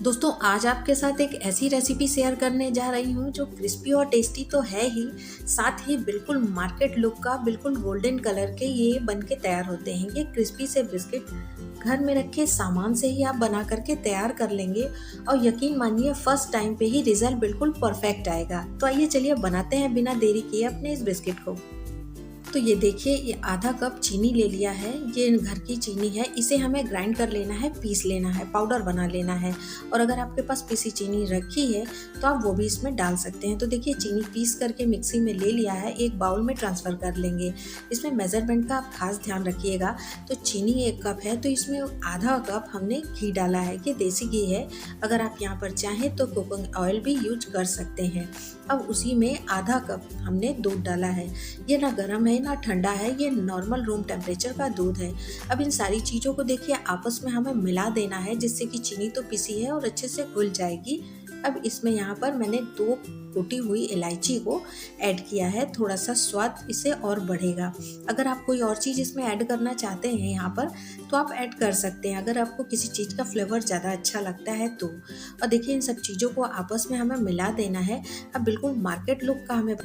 दोस्तों आज आपके साथ एक ऐसी रेसिपी शेयर करने जा रही हूँ जो क्रिस्पी और टेस्टी तो है ही, साथ ही बिल्कुल मार्केट लुक का बिल्कुल गोल्डन कलर के ये बन के तैयार होते हैं। ये क्रिस्पी से बिस्किट घर में रखे सामान से ही आप बना करके तैयार कर लेंगे और यकीन मानिए फर्स्ट टाइम पे ही रिजल्ट बिल्कुल परफेक्ट आएगा। तो आइए चलिए बनाते हैं बिना देरी किए अपने इस बिस्किट को। तो ये देखिए, ये आधा कप चीनी ले लिया है। ये घर की चीनी है, इसे हमें ग्राइंड कर लेना है, पीस लेना है, पाउडर बना लेना है। और अगर आपके पास पीसी चीनी रखी है तो आप वो भी इसमें डाल सकते हैं। तो देखिए, चीनी पीस करके मिक्सी में ले लिया है, एक बाउल में ट्रांसफ़र कर लेंगे। इसमें मेज़रमेंट का आप खास ध्यान रखिएगा। तो चीनी 1 कप है तो इसमें आधा कप हमने घी डाला है। ये देसी घी है, अगर आप यहाँ पर चाहें तो कोकोनट ऑयल भी यूज कर सकते हैं। अब उसी में आधा कप हमने दूध डाला है। ये ना गर्म है ना ठंडा है, ये नॉर्मल रूम टेम्परेचर का दूध है। अब इन सारी चीज़ों को देखिए आपस में हमें मिला देना है, जिससे कि चीनी तो पिसी है और अच्छे से घुल जाएगी। अब इसमें यहाँ पर मैंने 2 टूटी हुई इलायची को ऐड किया है, थोड़ा सा स्वाद इससे और बढ़ेगा। अगर आप कोई और चीज़ इसमें ऐड करना चाहते हैं यहाँ पर तो आप ऐड कर सकते हैं, अगर आपको किसी चीज़ का फ्लेवर ज़्यादा अच्छा लगता है तो। और देखिए, इन सब चीज़ों को आपस में हमें मिला देना है। अब बिल्कुल मार्केट लुक का हमें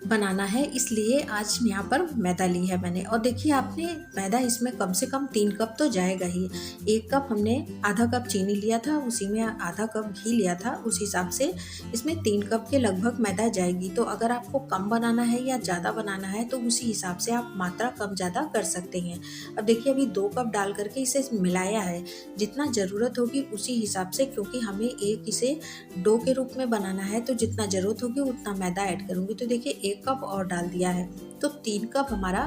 बनाना है, इसलिए आज यहाँ पर मैदा ली है मैंने। और देखिए, आपने मैदा इसमें कम से कम 3 कप तो जाएगा ही। 1 कप हमने आधा कप चीनी लिया था, उसी में आधा कप घी लिया था, उस हिसाब से इसमें 3 कप के लगभग मैदा जाएगी। तो अगर आपको कम बनाना है या ज़्यादा बनाना है तो उसी हिसाब से आप मात्रा कम ज़्यादा कर सकते हैं। अब देखिए, अभी 2 कप डाल करके इसे मिलाया है, जितना ज़रूरत होगी उसी हिसाब से, क्योंकि हमें एक इसे डो के रूप में बनाना है तो जितना ज़रूरत होगी उतना मैदा ऐड करूँगी। तो देखिए, 1 कप और डाल दिया है तो 3 कप हमारा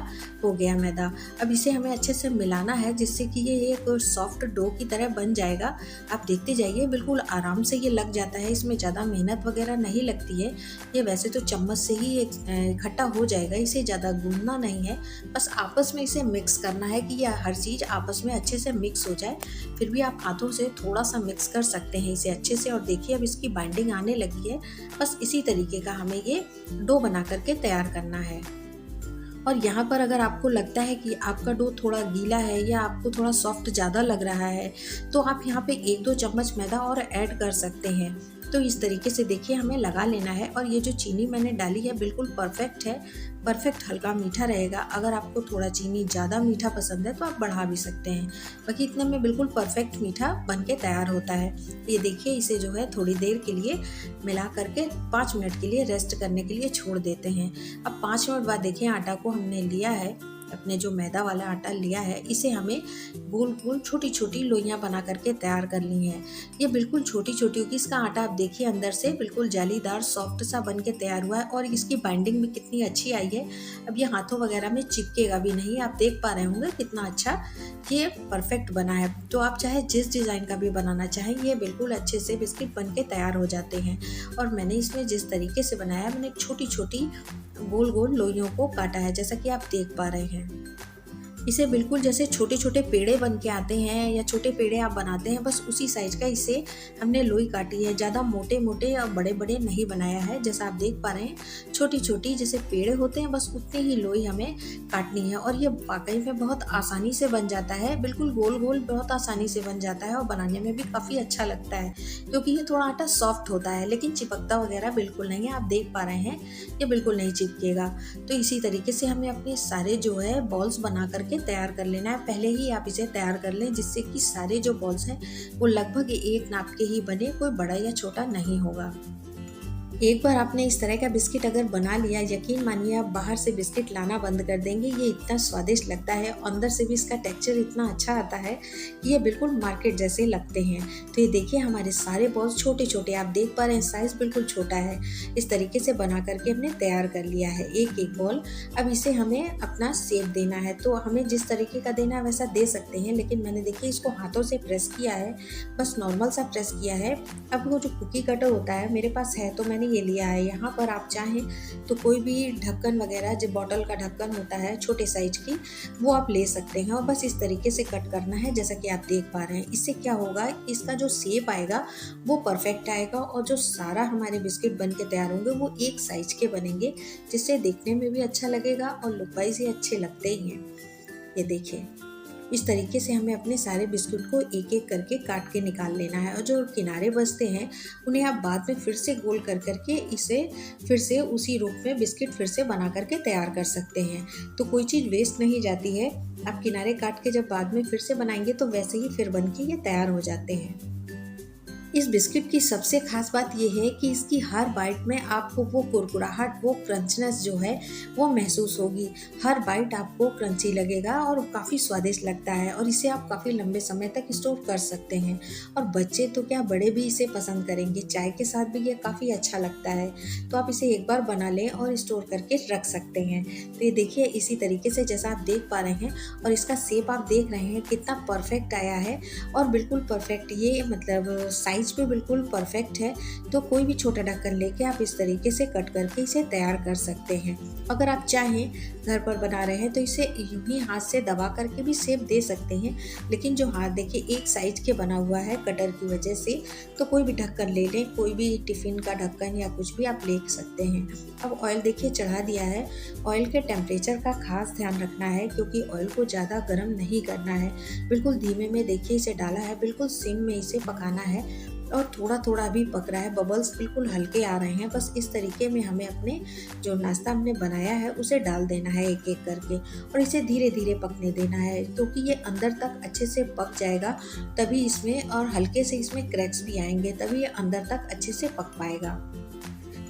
हो गया मैदा। अब इसे हमें अच्छे से मिलाना है, जिससे कि ये एक सॉफ्ट डो की तरह बन जाएगा। आप देखते जाइए, बिल्कुल आराम से ये लग जाता है, इसमें ज़्यादा मेहनत वगैरह नहीं लगती है। ये वैसे तो चम्मच से ही इकट्ठा हो जाएगा, इसे ज़्यादा गूंदना नहीं है, बस आपस में इसे मिक्स करना है कि यह हर चीज़ आपस में अच्छे से मिक्स हो जाए। फिर भी आप हाथों से थोड़ा सा मिक्स कर सकते हैं इसे अच्छे से। और देखिए, अब इसकी बाइंडिंग आने लगी है। बस इसी तरीके का हमें ये डो बना करके तैयार करना है। और यहाँ पर अगर आपको लगता है कि आपका डो थोड़ा गीला है या आपको थोड़ा सॉफ्ट ज़्यादा लग रहा है तो आप यहाँ पे 1-2 चम्मच मैदा और ऐड कर सकते हैं। तो इस तरीके से देखिए हमें लगा लेना है। और ये जो चीनी मैंने डाली है बिल्कुल परफेक्ट है, परफेक्ट हल्का मीठा रहेगा। अगर आपको थोड़ा चीनी ज़्यादा मीठा पसंद है तो आप बढ़ा भी सकते हैं, बाकी इतने में बिल्कुल परफेक्ट मीठा बन के तैयार होता है। ये देखिए, इसे जो है थोड़ी देर के लिए मिला करके 5 मिनट के लिए रेस्ट करने के लिए छोड़ देते हैं। अब 5 मिनट बाद देखिए, आटा को हमने लिया है, अपने जो मैदा वाला आटा लिया है, इसे हमें गोल गोल छोटी छोटी लोइयाँ बना करके तैयार कर ली हैं। ये बिल्कुल छोटी छोटी होगी। इसका आटा आप देखिए अंदर से बिल्कुल जालीदार सॉफ्ट सा बन के तैयार हुआ है और इसकी बाइंडिंग भी कितनी अच्छी आई है। अब ये हाथों वगैरह में चिपकेगा भी नहीं, आप देख पा रहे होंगे कितना अच्छा ये परफेक्ट बना है। तो आप चाहे जिस डिज़ाइन का भी बनाना चाहें, ये बिल्कुल अच्छे से बिस्किट बन के तैयार हो जाते हैं। और मैंने इसमें जिस तरीके से बनाया है, मैंने छोटी छोटी गोल गोल लोइयों को काटा है, जैसा कि आप देख पा रहे हैं। इसे बिल्कुल जैसे छोटे छोटे पेड़े बन के आते हैं या छोटे पेड़े आप बनाते हैं, बस उसी साइज का इसे हमने लोई काटी है। ज़्यादा मोटे मोटे और बड़े बड़े नहीं बनाया है, जैसा आप देख पा रहे हैं छोटी छोटी जैसे पेड़े होते हैं, बस उतनी ही लोई हमें काटनी है। और ये वाकई में बहुत आसानी से बन जाता है, बिल्कुल गोल गोल बहुत आसानी से बन जाता है और बनाने में भी काफ़ी अच्छा लगता है, क्योंकि ये थोड़ा आटा सॉफ्ट होता है, लेकिन चिपकता वगैरह बिल्कुल नहीं है। आप देख पा रहे हैं ये बिल्कुल नहीं चिपकेगा। तो इसी तरीके से हमें अपने सारे जो है बॉल्स बना करके तैयार कर लेना है। पहले ही आप इसे तैयार कर लें, जिससे कि सारे जो बॉल्स हैं वो लगभग एक नाप के ही बने, कोई बड़ा या छोटा नहीं होगा। एक बार आपने इस तरह का बिस्किट अगर बना लिया, यकीन मानिए आप बाहर से बिस्किट लाना बंद कर देंगे। ये इतना स्वादिष्ट लगता है, अंदर से भी इसका टेक्सचर इतना अच्छा आता है कि ये बिल्कुल मार्केट जैसे लगते हैं। तो ये देखिए, हमारे सारे बॉल्स छोटे छोटे आप देख पा रहे हैं, साइज़ बिल्कुल छोटा है। इस तरीके से बना करके हमने तैयार कर लिया है एक एक बॉल। अब इसे हमें अपना शेप देना है, तो हमें जिस तरीके का देना है वैसा दे सकते हैं, लेकिन मैंने देखिए इसको हाथों से प्रेस किया है, बस नॉर्मल सा प्रेस किया है। अब वो जो कुकी कटर होता है मेरे पास है तो मैंने ये लिया है। यहाँ पर आप चाहें तो कोई भी ढक्कन वगैरह, जो बॉटल का ढक्कन होता है छोटे साइज की, वो आप ले सकते हैं और बस इस तरीके से कट करना है, जैसा कि आप देख पा रहे हैं। इससे क्या होगा, इसका जो शेप आएगा वो परफेक्ट आएगा और जो सारा हमारे बिस्किट बन के तैयार होंगे वो एक साइज के बनेंगे, जिससे देखने में भी अच्छा लगेगा और लुक वाइज ही अच्छे लगते ही हैं। ये देखिए, इस तरीके से हमें अपने सारे बिस्कुट को एक एक करके काट के निकाल लेना है, और जो किनारे बचते हैं उन्हें आप बाद में फिर से गोल कर करके इसे फिर से उसी रूप में बिस्किट फिर से बना करके तैयार कर सकते हैं। तो कोई चीज़ वेस्ट नहीं जाती है। आप किनारे काट के जब बाद में फिर से बनाएंगे तो वैसे ही फिर बन के ये तैयार हो जाते हैं। इस बिस्किट की सबसे खास बात यह है कि इसकी हर बाइट में आपको वो कुरकुराहट, वो क्रंचनेस जो है वो महसूस होगी। हर बाइट आपको क्रंची लगेगा और काफ़ी स्वादिष्ट लगता है, और इसे आप काफ़ी लंबे समय तक स्टोर कर सकते हैं। और बच्चे तो क्या, बड़े भी इसे पसंद करेंगे। चाय के साथ भी ये काफ़ी अच्छा लगता है। तो आप इसे एक बार बना लें और स्टोर करके रख सकते हैं। तो ये देखिए इसी तरीके से जैसा आप देख पा रहे हैं, और इसका शेप आप देख रहे हैं कितना परफेक्ट आया है, और बिल्कुल परफेक्ट, ये मतलब साइज पे बिल्कुल परफेक्ट है। तो कोई भी छोटा ढक्कन लेके आप इस तरीके से कट करके इसे तैयार कर सकते हैं। अगर आप चाहें घर पर बना रहे हैं तो इसे यूं ही हाथ से दबा करके भी शेप दे सकते हैं, लेकिन जो हाथ देखिए एक साइज के बना हुआ है कटर की वजह से, तो कोई भी ढक्कन ले लें, कोई भी टिफ़िन का ढक्कन या कुछ भी आप ले सकते हैं। अब ऑयल देखिए चढ़ा दिया है। ऑयल के टेम्परेचर का खास ध्यान रखना है, क्योंकि ऑयल को ज़्यादा गर्म नहीं करना है। बिल्कुल धीमे में देखिए इसे डाला है, बिल्कुल सिम में इसे पकाना है, और थोड़ा थोड़ा भी पक रहा है। बबल्स बिल्कुल हल्के आ रहे हैं। बस इस तरीके में हमें अपने जो नाश्ता हमने बनाया है उसे डाल देना है एक एक करके, और इसे धीरे धीरे पकने देना है, क्योंकि ये अंदर तक अच्छे से पक जाएगा तभी इसमें, और हल्के से इसमें क्रैक्स भी आएंगे तभी ये अंदर तक अच्छे से पक पाएगा।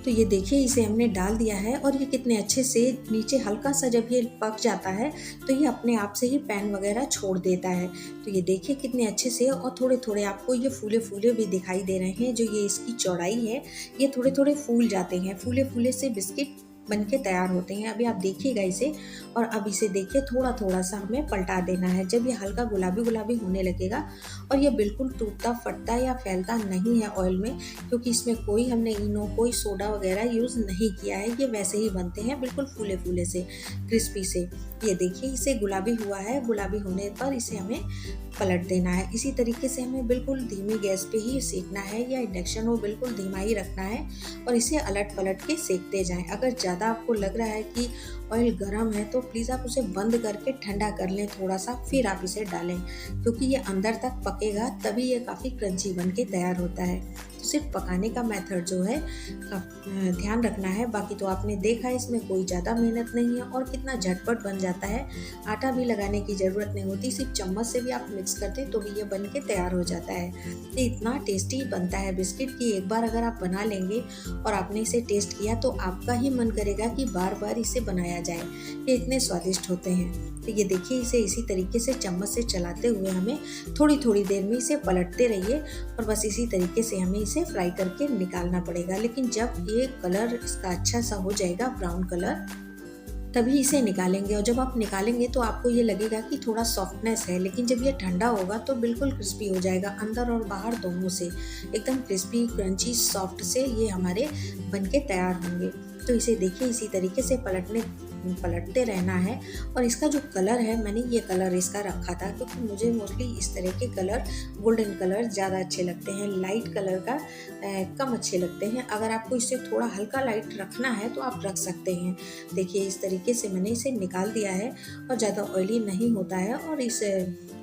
तो ये देखिए इसे हमने डाल दिया है, और ये कितने अच्छे से नीचे हल्का सा जब ये पक जाता है तो ये अपने आप से ही पैन वगैरह छोड़ देता है। तो ये देखिए कितने अच्छे से, और थोड़े थोड़े आपको ये फूले फूले भी दिखाई दे रहे हैं। जो ये इसकी चौड़ाई है, ये थोड़े थोड़े फूल जाते हैं। फूले फूले से बिस्किट बन के तैयार होते हैं। अभी आप देखिएगा इसे, और अब इसे देखिए थोड़ा थोड़ा सा हमें पलटा देना है। जब ये हल्का गुलाबी गुलाबी होने लगेगा, और ये बिल्कुल टूटता फटता या फैलता नहीं है ऑयल में, क्योंकि इसमें कोई हमने इनो, कोई सोडा वगैरह यूज़ नहीं किया है। ये वैसे ही बनते हैं बिल्कुल फूले फूले से, क्रिस्पी से। ये देखिए इसे गुलाबी हुआ है। गुलाबी होने पर इसे हमें पलट देना है। इसी तरीके से हमें बिल्कुल धीमी गैस पे ही सेकना है, या इंडक्शन वो बिल्कुल धीमा ही रखना है, और इसे अलट पलट के सेकते जाएं। अगर ज़्यादा आपको लग रहा है कि ऑयल गर्म है तो प्लीज़ आप उसे बंद करके ठंडा कर लें थोड़ा सा, फिर आप इसे डालें, क्योंकि ये अंदर तक पकेगा तभी ये काफ़ी क्रंची बन के तैयार होता है। तो सिर्फ पकाने का मेथड जो है ध्यान रखना है। बाकी तो आपने देखा है इसमें कोई ज़्यादा मेहनत नहीं है, और कितना झटपट बन जाता है। आटा भी लगाने की ज़रूरत नहीं होती, सिर्फ चम्मच से भी आप मिक्स करते तो भी ये बन के तैयार हो जाता है। तो इतना टेस्टी बनता है बिस्किट कि एक बार अगर आप बना लेंगे और आपने इसे टेस्ट किया तो आपका ही मन करेगा कि बार बार इसे बनाया जाए। ये इतने स्वादिष्ट होते हैं। तो ये देखिए इसे इसी तरीके से चम्मच से चलाते हुए हमें थोड़ी थोड़ी देर में इसे पलटते रहिए, और बस इसी तरीके से हमें इसे फ्राई करके निकालना पड़ेगा। लेकिन जब ये कलर इसका अच्छा सा हो जाएगा, ब्राउन कलर, तभी इसे निकालेंगे। और जब आप निकालेंगे तो आपको ये लगेगा कि थोड़ा सॉफ्टनेस है, लेकिन जब ये ठंडा होगा तो बिल्कुल क्रिस्पी हो जाएगा, अंदर और बाहर दोनों से एकदम क्रिस्पी, क्रंची, सॉफ्ट से ये हमारे बनके तैयार होंगे। तो इसे देखिए इसी तरीके से पलटते रहना है। और इसका जो कलर है, मैंने ये कलर इसका रखा था क्योंकि मुझे मोस्टली इस तरह के कलर, गोल्डन कलर ज़्यादा अच्छे लगते हैं। लाइट कलर का कम अच्छे लगते हैं। अगर आपको इसे थोड़ा हल्का लाइट रखना है तो आप रख सकते हैं। देखिए इस तरीके से मैंने इसे निकाल दिया है, और ज़्यादा ऑयली नहीं होता है। और इस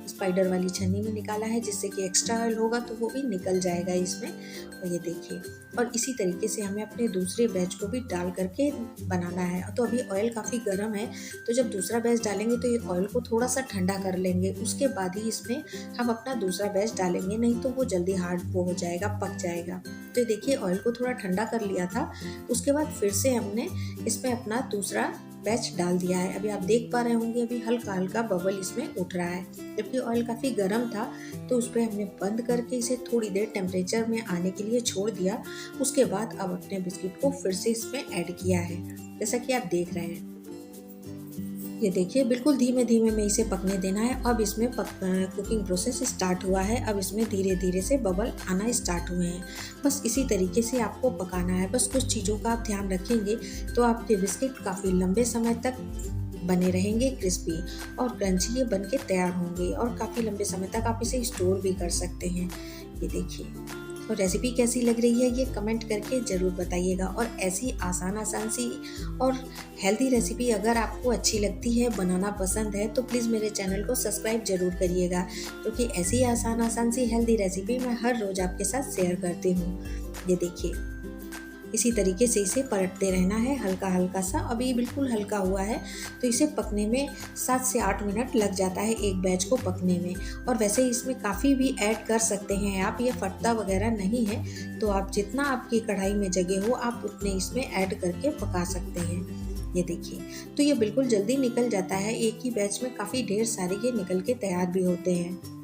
स्पाइडर वाली छन्नी में निकाला है, जिससे कि एक्स्ट्रा ऑयल होगा तो वो भी निकल जाएगा इसमें। और ये देखिए, और इसी तरीके से हमें अपने दूसरे बैच को भी डाल करके बनाना है। तो अभी ऑयल काफ़ी गर्म है, तो जब दूसरा बैच डालेंगे तो ये ऑयल को थोड़ा सा ठंडा कर लेंगे, उसके बाद ही इसमें हम अपना दूसरा बैच डालेंगे, नहीं तो वो जल्दी हार्ड वो हो जाएगा, पक जाएगा। तो देखिए ऑयल को थोड़ा ठंडा कर लिया था, उसके बाद फिर से हमने इसमें अपना दूसरा बैच डाल दिया है। अभी आप देख पा रहे होंगे, अभी हल्का हल्का बबल इसमें उठ रहा है। जबकि ऑयल काफ़ी गर्म था तो उस पर हमने बंद करके इसे थोड़ी देर टेम्परेचर में आने के लिए छोड़ दिया। उसके बाद अब अपने बिस्किट को फिर से इसमें ऐड किया है, जैसा कि आप देख रहे हैं। ये देखिए बिल्कुल धीमे धीमे में इसे पकने देना है। अब इसमें कुकिंग प्रोसेस स्टार्ट हुआ है। अब इसमें धीरे धीरे से बबल आना स्टार्ट हुए हैं। बस इसी तरीके से आपको पकाना है। बस कुछ चीज़ों का आप ध्यान रखेंगे तो आपके बिस्किट काफ़ी लंबे समय तक बने रहेंगे, क्रिस्पी और क्रंची ये बन के तैयार होंगे, और काफ़ी लंबे समय तक आप इसे स्टोर भी कर सकते हैं। ये देखिए और रेसिपी कैसी लग रही है ये कमेंट करके ज़रूर बताइएगा। और ऐसी आसान सी और हेल्दी रेसिपी अगर आपको अच्छी लगती है, बनाना पसंद है, तो प्लीज़ मेरे चैनल को सब्सक्राइब ज़रूर करिएगा, क्योंकि ऐसी आसान सी हेल्दी रेसिपी मैं हर रोज़ आपके साथ शेयर करती हूँ। ये देखिए, इसी तरीके से इसे पलटते रहना है हल्का हल्का सा। अभी ये बिल्कुल हल्का हुआ है तो इसे पकने में 7 से 8 मिनट लग जाता है एक बैच को पकने में। और वैसे इसमें काफ़ी भी ऐड कर सकते हैं आप, ये फटता वगैरह नहीं है, तो आप जितना आपकी कढ़ाई में जगह हो आप उतने इसमें ऐड करके पका सकते हैं। ये देखिए, तो ये बिल्कुल जल्दी निकल जाता है, एक ही बैच में काफ़ी ढेर सारे ये निकल के तैयार भी होते हैं।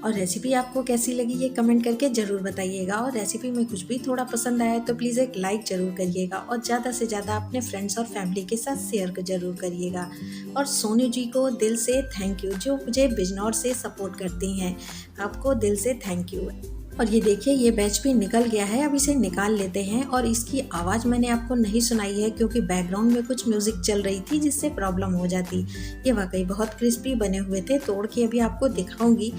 और रेसिपी आपको कैसी लगी ये कमेंट करके ज़रूर बताइएगा। और रेसिपी में कुछ भी थोड़ा पसंद आया तो प्लीज़ एक लाइक ज़रूर करिएगा, और ज़्यादा से ज़्यादा अपने फ्रेंड्स और फैमिली के साथ शेयर ज़रूर करिएगा। और सोनू जी को दिल से थैंक यू, जो मुझे बिजनौर से सपोर्ट करती हैं, आपको दिल से थैंक यू। और ये देखिए, ये बैच भी निकल गया है, अब इसे निकाल लेते हैं। और इसकी आवाज़ मैंने आपको नहीं सुनाई है क्योंकि बैकग्राउंड में कुछ म्यूज़िक चल रही थी जिससे प्रॉब्लम हो जाती। ये वाकई बहुत क्रिस्पी बने हुए थे, तोड़ के अभी आपको दिखाऊंगी।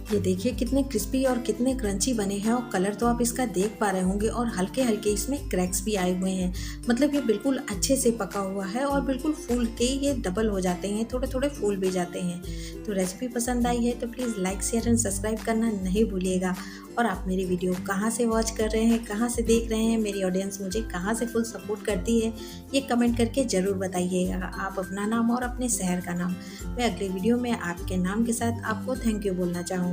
ये देखिए कितने क्रिस्पी और कितने क्रंची बने हैं, और कलर तो आप इसका देख पा रहे होंगे, और हल्के हल्के इसमें क्रैक्स भी आए हुए हैं। मतलब ये बिल्कुल अच्छे से पका हुआ है और बिल्कुल फूल के ये डबल हो जाते हैं, थोड़े थोड़े फूल भी जाते हैं। तो रेसिपी पसंद आई है तो please like share and subscribe करना नहीं भूलिएगा। और आप मेरी वीडियो कहाँ से वॉच कर रहे हैं, कहाँ से देख रहे हैं, मेरी ऑडियंस मुझे कहाँ से फुल सपोर्ट करती है, ये कमेंट करके ज़रूर बताइएगा। आप अपना नाम और अपने शहर का नाम, मैं अगले वीडियो में आपके नाम के साथ आपको थैंक यू बोलना चाहूँगी।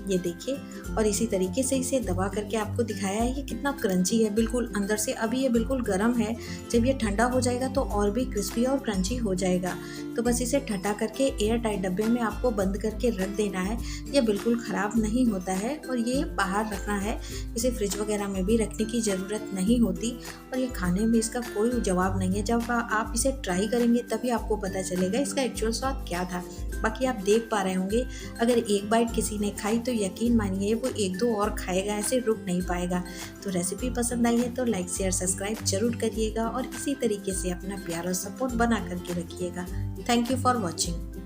ये देखिए, और इसी तरीके से इसे दबा करके आपको दिखाया है ये कितना क्रंची है बिल्कुल अंदर से। अभी ये बिल्कुल गर्म है, जब ये ठंडा हो जाएगा तो और भी क्रिस्पी और क्रंची हो जाएगा। तो बस इसे ठंडा करके एयर टाइट डब्बे में आपको बंद करके रख देना है। ये बिल्कुल ख़राब नहीं होता है, और ये बाहर रखना है, इसे फ्रिज वगैरह में भी रखने की ज़रूरत नहीं होती। और ये खाने में इसका कोई जवाब नहीं है, जब आप इसे ट्राई करेंगे तभी आपको पता चलेगा इसका एक्चुअल स्वाद क्या था। बाकी आप देख पा रहे होंगे, अगर एक बाइट किसी ने खाई तो यकीन मानिए वो 1-2 और खाएगा, ऐसे रुक नहीं पाएगा। तो रेसिपी पसंद आई है तो लाइक शेयर सब्सक्राइब जरूर करिएगा, और इसी तरीके से अपना प्यार और सपोर्ट बना करके रखिएगा। Thank you for watching.